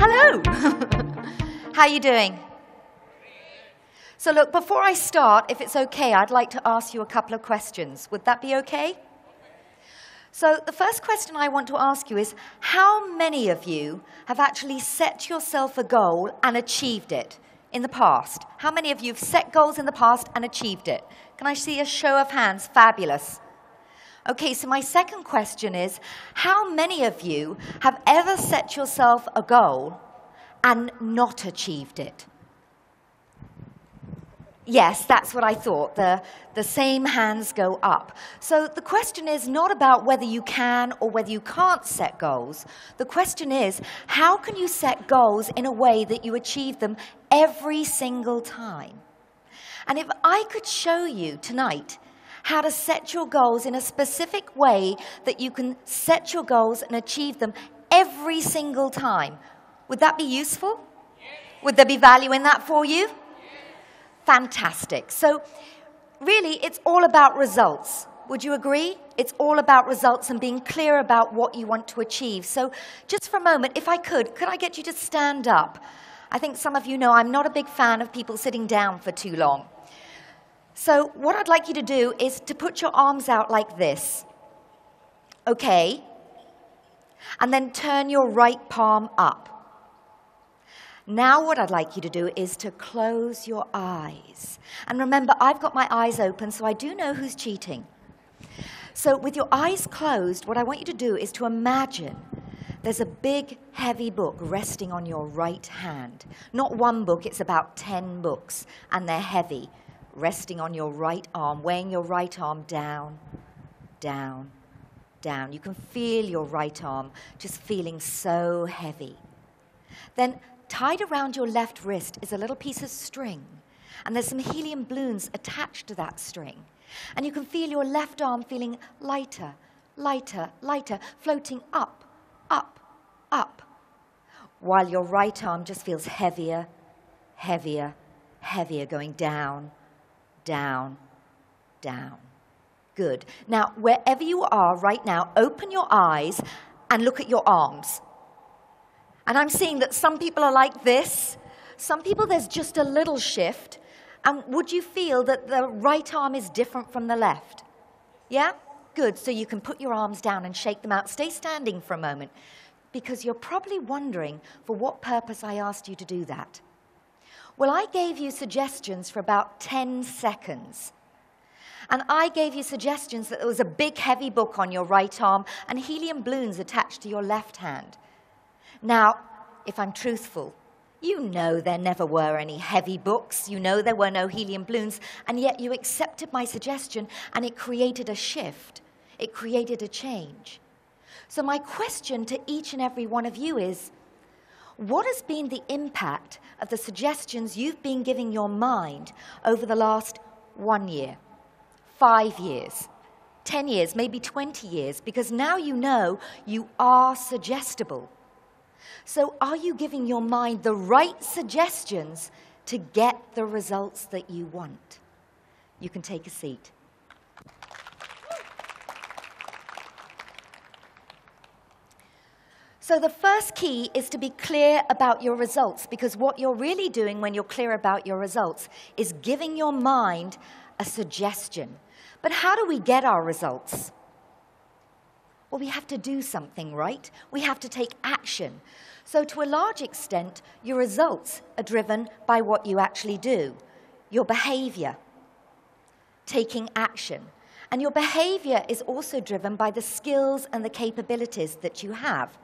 Hello. How are you doing? So look, before I start, if it's okay, I'd like to ask you a couple of questions. Would that be okay? So the first question I want to ask you is, how many of you have actually set yourself a goal and achieved it in the past? How many of you have set goals in the past and achieved it? Can I see a show of hands? Fabulous. Okay, so my second question is, how many of you have ever set yourself a goal and not achieved it? Yes, that's what I thought. The same hands go up. So the question is not about whether you can or whether you can't set goals. The question is, how can you set goals in a way that you achieve them every single time? And if I could show you tonight how to set your goals in a specific way that you can set your goals and achieve them every single time, would that be useful? Yes. Would there be value in that for you? Yes. Fantastic. So really, it's all about results. Would you agree? It's all about results and being clear about what you want to achieve. So just for a moment, if I could I get you to stand up? I think some of you know I'm not a big fan of people sitting down for too long. So what I'd like you to do is to put your arms out like this. Okay? And then turn your right palm up. Now what I'd like you to do is to close your eyes. And remember, I've got my eyes open, so I do know who's cheating. So with your eyes closed, what I want you to do is to imagine there's a big, heavy book resting on your right hand. Not one book, it's about 10 books, and they're heavy, resting on your right arm, weighing your right arm down, down, down. You can feel your right arm just feeling so heavy. Then tied around your left wrist is a little piece of string, and there's some helium balloons attached to that string. And you can feel your left arm feeling lighter, lighter, lighter, floating up, up, up, while your right arm just feels heavier, heavier, heavier, going down, down, down. Good. Now, wherever you are right now, open your eyes and look at your arms. And I'm seeing that some people are like this. Some people, there's just a little shift. And would you feel that the right arm is different from the left? Yeah? Good. So you can put your arms down and shake them out. Stay standing for a moment, because you're probably wondering for what purpose I asked you to do that. Well, I gave you suggestions for about 10 seconds. And I gave you suggestions that there was a big, heavy book on your right arm and helium balloons attached to your left hand. Now, if I'm truthful, you know there never were any heavy books. You know there were no helium balloons. And yet you accepted my suggestion, and it created a shift. It created a change. So my question to each and every one of you is, what has been the impact of the suggestions you've been giving your mind over the last 1 year, 5 years, 10 years, maybe 20 years? Because now you know you are suggestible. So are you giving your mind the right suggestions to get the results that you want? You can take a seat. So the first key is to be clear about your results, because what you're really doing when you're clear about your results is giving your mind a suggestion. But how do we get our results? Well, we have to do something, right? We have to take action. So to a large extent, your results are driven by what you actually do, your behavior, taking action. And your behavior is also driven by the skills and the capabilities that you have.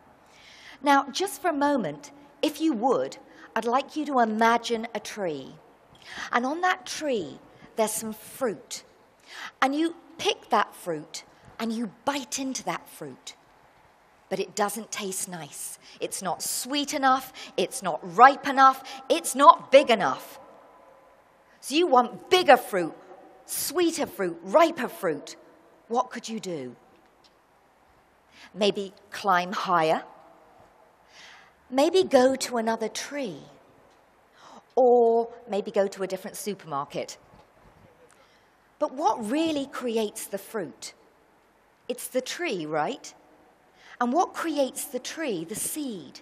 Now, just for a moment, if you would, I'd like you to imagine a tree. And on that tree, there's some fruit. And you pick that fruit, and you bite into that fruit. But it doesn't taste nice. It's not sweet enough. It's not ripe enough. It's not big enough. So you want bigger fruit, sweeter fruit, riper fruit. What could you do? Maybe climb higher. Maybe go to another tree. Or maybe go to a different supermarket. But what really creates the fruit? It's the tree, right? And what creates the tree? The seed.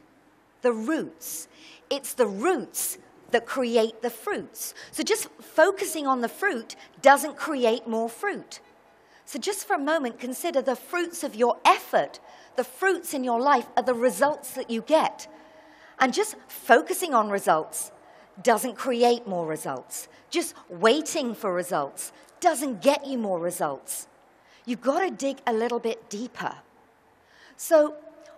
the roots. It's the roots that create the fruits. So just focusing on the fruit doesn't create more fruit. So just for a moment, consider the fruits of your effort. The fruits in your life are the results that you get. And just focusing on results doesn't create more results. Just waiting for results doesn't get you more results. You've got to dig a little bit deeper. So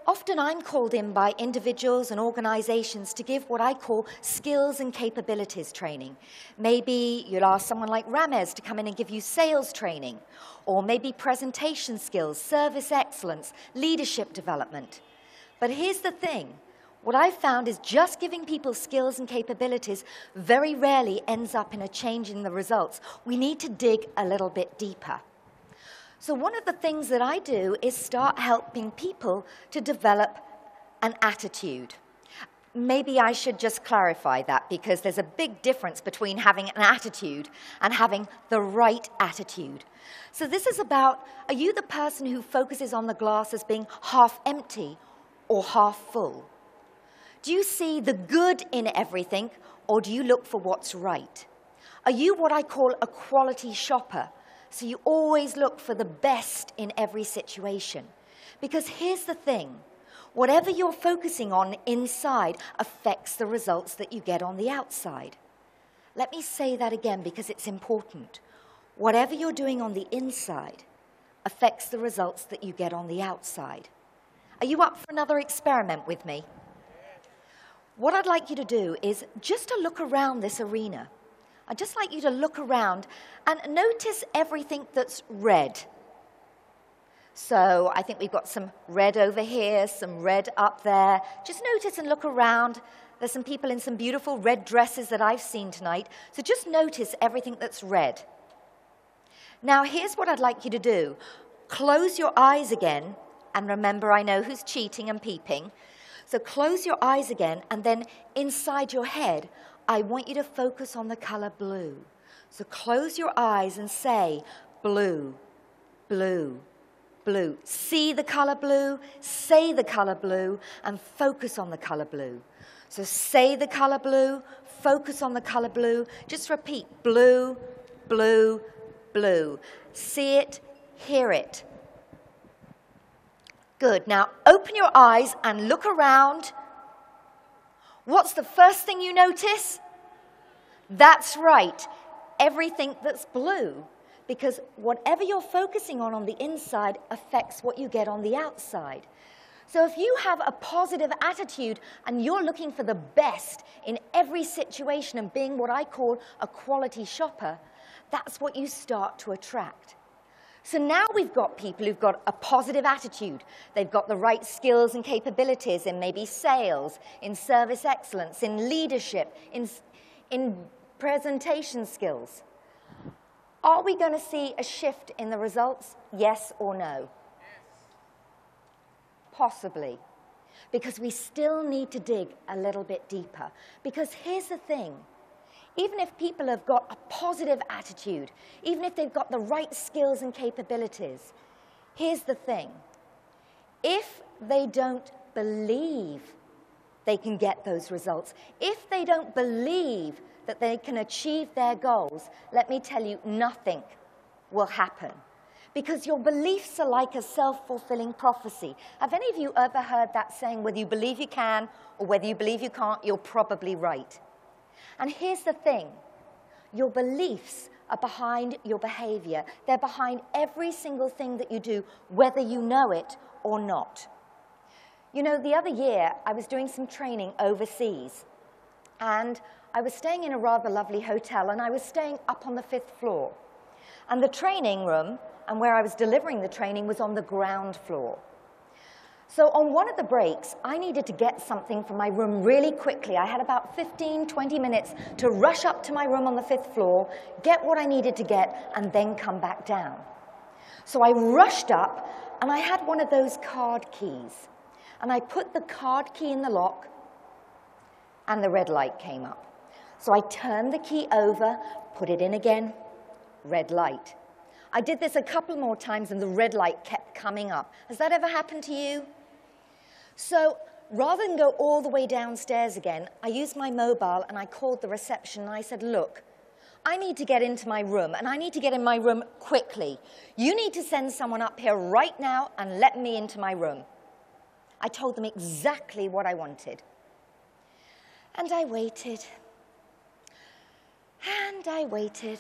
often I'm called in by individuals and organizations to give what I call skills and capabilities training. Maybe you'll ask someone like Ramez to come in and give you sales training, or maybe presentation skills, service excellence, leadership development. But here's the thing. What I've found is just giving people skills and capabilities very rarely ends up in a change in the results. We need to dig a little bit deeper. So one of the things that I do is start helping people to develop an attitude. Maybe I should just clarify that, because there's a big difference between having an attitude and having the right attitude. So this is about, are you the person who focuses on the glass as being half empty or half full? Do you see the good in everything, or do you look for what's right? Are you what I call a quality shopper? So you always look for the best in every situation. Because here's the thing. Whatever you're focusing on inside affects the results that you get on the outside. Let me say that again, because it's important. Whatever you're doing on the inside affects the results that you get on the outside. Are you up for another experiment with me? What I'd like you to do is just to look around this arena. I'd just like you to look around and notice everything that's red. So I think we've got some red over here, some red up there. Just notice and look around. There's some people in some beautiful red dresses that I've seen tonight. So just notice everything that's red. Now here's what I'd like you to do. Close your eyes again, and remember, I know who's cheating and peeping. So close your eyes again, and then inside your head, I want you to focus on the color blue. So close your eyes and say, blue, blue, blue. See the color blue, say the color blue, and focus on the color blue. So say the color blue, focus on the color blue. Just repeat, blue, blue, blue. See it, hear it. Good. Now open your eyes and look around. What's the first thing you notice? That's right, everything that's blue. Because whatever you're focusing on the inside affects what you get on the outside. So if you have a positive attitude and you're looking for the best in every situation and being what I call a quality shopper, that's what you start to attract. So now we've got people who've got a positive attitude. They've got the right skills and capabilities in maybe sales, in service excellence, in leadership, in presentation skills. Are we going to see a shift in the results? Yes or no? Possibly. Because we still need to dig a little bit deeper. Because here's the thing. Even if people have got a positive attitude, even if they've got the right skills and capabilities, here's the thing. If they don't believe they can get those results, if they don't believe that they can achieve their goals, let me tell you, nothing will happen. Because your beliefs are like a self-fulfilling prophecy. Have any of you ever heard that saying, whether you believe you can or whether you believe you can't, you're probably right? And here's the thing. Your beliefs are behind your behavior. They're behind every single thing that you do, whether you know it or not. You know, the other year, I was doing some training overseas. And I was staying in a rather lovely hotel, and I was staying up on the 5th floor. And the training room, and where I was delivering the training, was on the ground floor. So on one of the breaks, I needed to get something from my room really quickly. I had about 15, 20 minutes to rush up to my room on the 5th floor, get what I needed to get, and then come back down. So I rushed up, and I had one of those card keys. And I put the card key in the lock, and the red light came up. So I turned the key over, put it in again, red light. I did this a couple more times, and the red light kept coming up. Has that ever happened to you? So rather than go all the way downstairs again, I used my mobile and I called the reception and I said, look, I need to get into my room and I need to get in my room quickly. You need to send someone up here right now and let me into my room. I told them exactly what I wanted. And I waited. And I waited.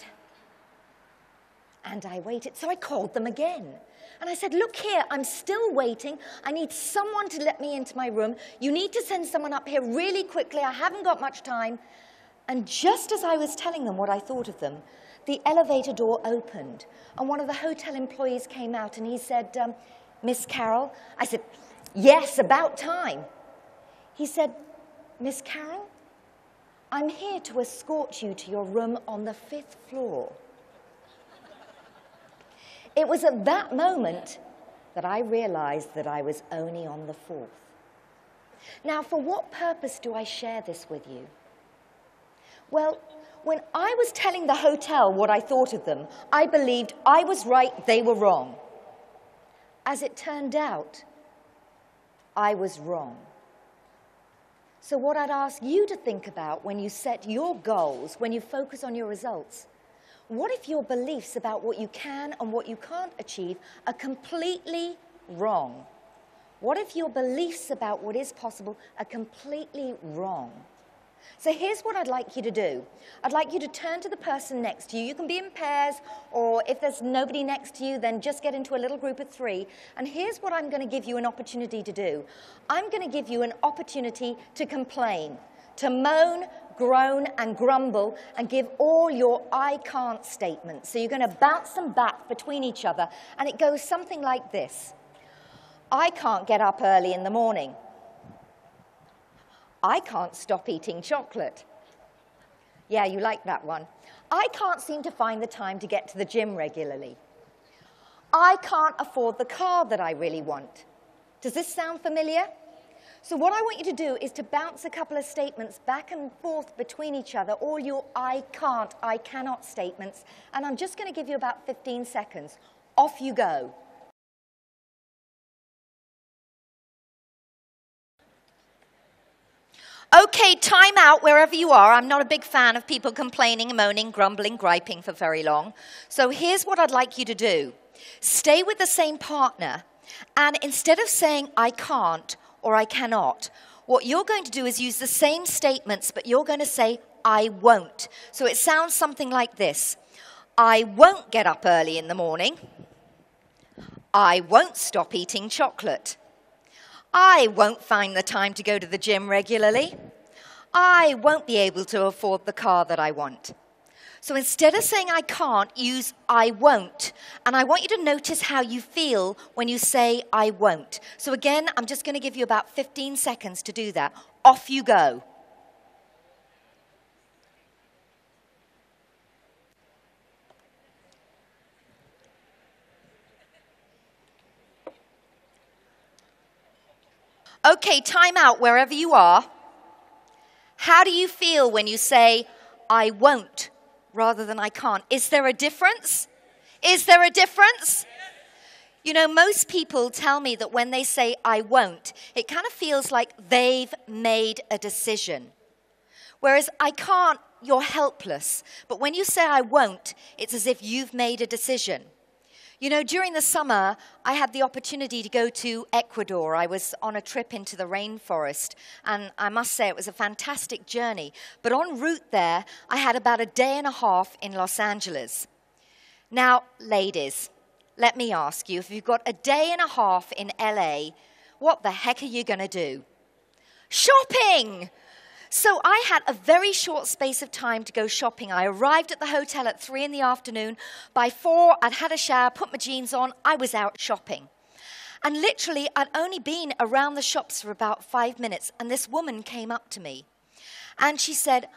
And I waited. So I called them again. And I said, look here, I'm still waiting. I need someone to let me into my room. You need to send someone up here really quickly. I haven't got much time. And just as I was telling them what I thought of them, the elevator door opened. And one of the hotel employees came out and he said, Miss Carroll? I said, yes, about time. He said, Miss Carroll, I'm here to escort you to your room on the 5th floor. It was at that moment that I realized that I was only on the 4th. Now, for what purpose do I share this with you? Well, when I was telling the hotel what I thought of them, I believed I was right, they were wrong. As it turned out, I was wrong. So what I'd ask you to think about when you set your goals, when you focus on your results, what if your beliefs about what you can and what you can't achieve are completely wrong? What if your beliefs about what is possible are completely wrong? So here's what I'd like you to do. I'd like you to turn to the person next to you. You can be in pairs, or if there's nobody next to you, then just get into a little group of 3. And here's what I'm going to give you an opportunity to do. I'm going to give you an opportunity to complain, to moan, groan, and grumble, and give all your I can't statements. So you're going to bounce them back between each other, and it goes something like this. I can't get up early in the morning. I can't stop eating chocolate. Yeah, you like that one. I can't seem to find the time to get to the gym regularly. I can't afford the car that I really want. Does this sound familiar? So what I want you to do is to bounce a couple of statements back and forth between each other, all your I can't, I cannot statements, and I'm just going to give you about 15 seconds. Off you go. Okay, time out wherever you are. I'm not a big fan of people complaining, moaning, grumbling, griping for very long. So here's what I'd like you to do. Stay with the same partner, and instead of saying I can't or I cannot, what you're going to do is use the same statements, but you're going to say I won't. So it sounds something like this. I won't get up early in the morning. I won't stop eating chocolate. I won't find the time to go to the gym regularly. I won't be able to afford the car that I want. So instead of saying I can't, use I won't. And I want you to notice how you feel when you say I won't. So again, I'm just going to give you about 15 seconds to do that. Off you go. Okay, time out wherever you are. How do you feel when you say, I won't, rather than I can't? Is there a difference? Is there a difference? You know, most people tell me that when they say, I won't, it kind of feels like they've made a decision. Whereas I can't, you're helpless. But when you say, I won't, it's as if you've made a decision. You know, during the summer, I had the opportunity to go to Ecuador. I was on a trip into the rainforest, and I must say it was a fantastic journey. But en route there, I had about a day and a half in Los Angeles. Now, ladies, let me ask you, if you've got a day and a half in LA, what the heck are you going to do? Shopping! So I had a very short space of time to go shopping. I arrived at the hotel at 3 in the afternoon. By 4, I'd had a shower, put my jeans on. I was out shopping. And literally, I'd only been around the shops for about 5 minutes, and this woman came up to me. And she said,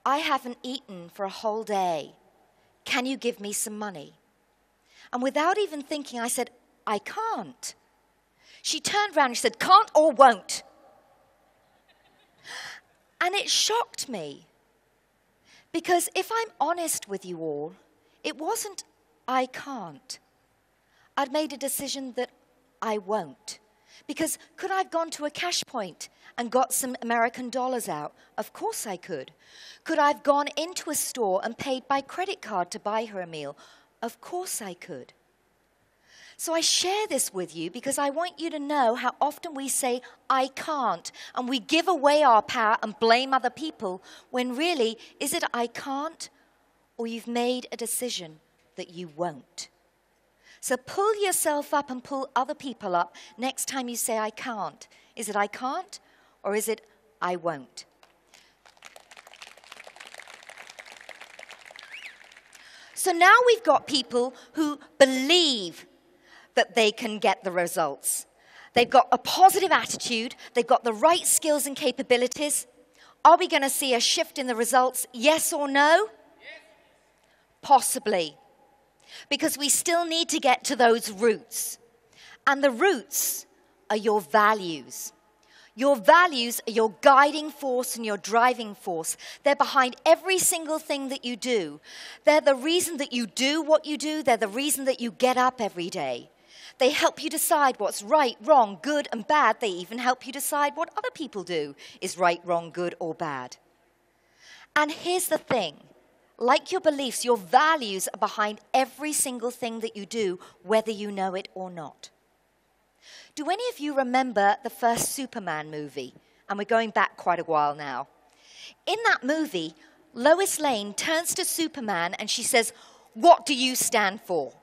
I haven't eaten for a whole day. Can you give me some money? And without even thinking, I said, I can't. She turned around and she said, can't or won't? And it shocked me, because if I'm honest with you all, it wasn't I can't. I'd made a decision that I won't, Because could I have gone to a cash point and got some American dollars out? Of course I could. Could I have gone into a store and paid by credit card to buy her a meal? Of course I could. So I share this with you because I want you to know how often we say, I can't, and we give away our power and blame other people, when really, is it I can't, or you've made a decision that you won't? So pull yourself up and pull other people up next time you say, I can't. Is it I can't, or is it I won't? So now we've got people who believe that they can get the results. They've got a positive attitude. They've got the right skills and capabilities. Are we going to see a shift in the results? Yes or no? Yes. Possibly. Because we still need to get to those roots. And the roots are your values. Your values are your guiding force and your driving force. They're behind every single thing that you do. They're the reason that you do what you do. They're the reason that you get up every day. They help you decide what's right, wrong, good, and bad. They even help you decide what other people do is right, wrong, good, or bad. And here's the thing. Like your beliefs, your values are behind every single thing that you do, whether you know it or not. Do any of you remember the first Superman movie? And we're going back quite a while now. In that movie, Lois Lane turns to Superman and she says, "What do you stand for?"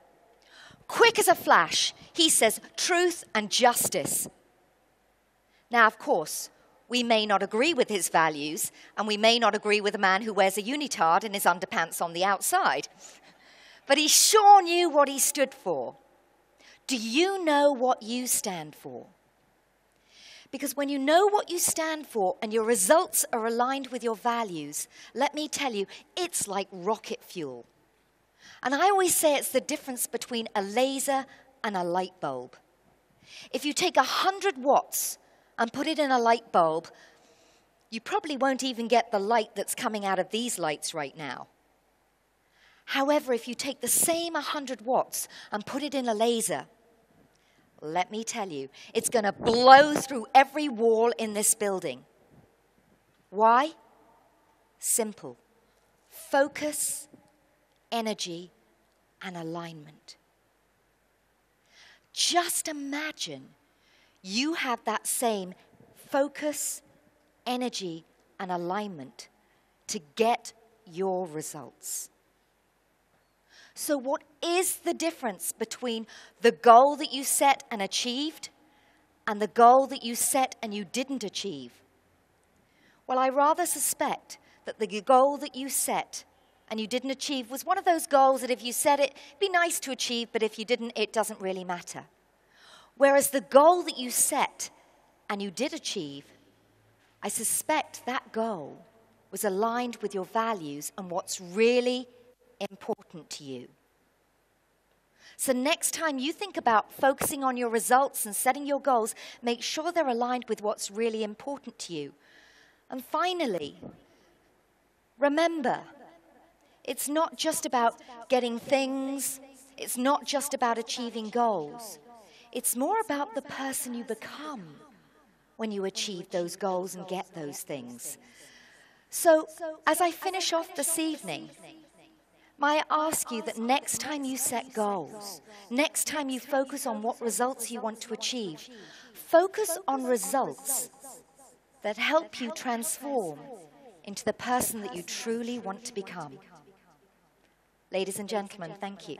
Quick as a flash, he says, "Truth and justice." Now, of course, we may not agree with his values, and we may not agree with a man who wears a unitard in his underpants on the outside. But he sure knew what he stood for. Do you know what you stand for? Because when you know what you stand for and your results are aligned with your values, let me tell you, it's like rocket fuel. And I always say it's the difference between a laser and a light bulb. If you take 100 watts and put it in a light bulb, you probably won't even get the light that's coming out of these lights right now. However, if you take the same 100 watts and put it in a laser, let me tell you, it's going to blow through every wall in this building. Why? Simple. Focus, energy, and alignment. Just imagine you have that same focus, energy, and alignment to get your results. So what is the difference between the goal that you set and achieved and the goal that you set and you didn't achieve? Well, I rather suspect that the goal that you set and you didn't achieve was one of those goals that if you set it, it'd be nice to achieve, but if you didn't, it doesn't really matter. Whereas the goal that you set and you did achieve, I suspect that goal was aligned with your values and what's really important to you. So next time you think about focusing on your results and setting your goals, make sure they're aligned with what's really important to you. And finally, remember, it's not just about getting things. It's not just about achieving goals. It's more about the person you become when you achieve those goals and get those things. So as I finish off this evening, may I ask you that next time you set goals, next time you focus on what results you want to achieve, focus on results that help you transform into the person that you truly want to become. Ladies and gentlemen, thank you.